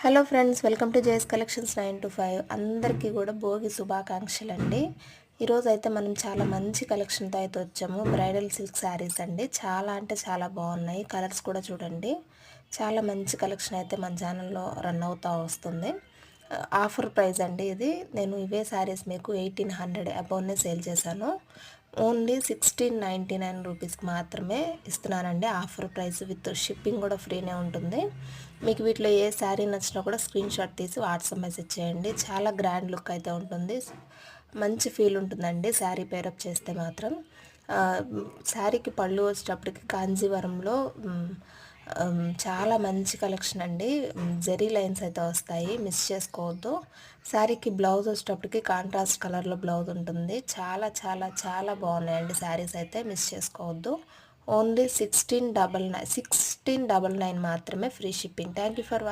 Hello friends, welcome to JS collections 9 to 5. అందరికీ కూడా భోగి శుభాకాంక్షలు అండి. ఈరోజు అయితే మనం చాలా మంచి కలెక్షన్తో అయితే వచ్చాము. బ్రైడల్ సిల్క్ శారీస్ అండి. చాలా అంటే చాలా బాగున్నాయి. కలర్స్ కూడా చూడండి. చాలా మంచి కలెక్షన్ అయితే మన ఛానల్లో రన్ అవుతూ వస్తుంది. ఆఫర్ ప్రైస్ అండి ఇది. నేను ఇవే శారీస్ మీకు 1800 అబౌవ్నే సేల్ చేశాను. ఓన్లీ 1699 రూపీస్కి మాత్రమే ఇస్తున్నానండి. ఆఫర్ ప్రైస్ విత్ షిప్పింగ్ కూడా ఫ్రీనే ఉంటుంది. మీకు వీటిలో ఏ శారీ నచ్చినా కూడా స్క్రీన్ షాట్ తీసి వాట్సాప్ మెసేజ్ చేయండి. చాలా గ్రాండ్ లుక్ అయితే ఉంటుంది. మంచి ఫీల్ ఉంటుందండి శారీ పేరప్ చేస్తే మాత్రం. శారీకి పళ్ళు వచ్చేటప్పటికి కాంజీవరంలో చాలా మంచి కలెక్షన్ అండి. జెరీ లైన్స్ అయితే వస్తాయి, మిస్ చేసుకోవద్దు. శారీకి బ్లౌజ్ వచ్చేటప్పటికి కాంట్రాస్ట్ కలర్లో బ్లౌజ్ ఉంటుంది. చాలా చాలా చాలా బాగున్నాయండి శారీస్ అయితే, మిస్ చేసుకోవద్దు. ఓన్లీ 1699 మాత్రమే, free shipping. Thank you for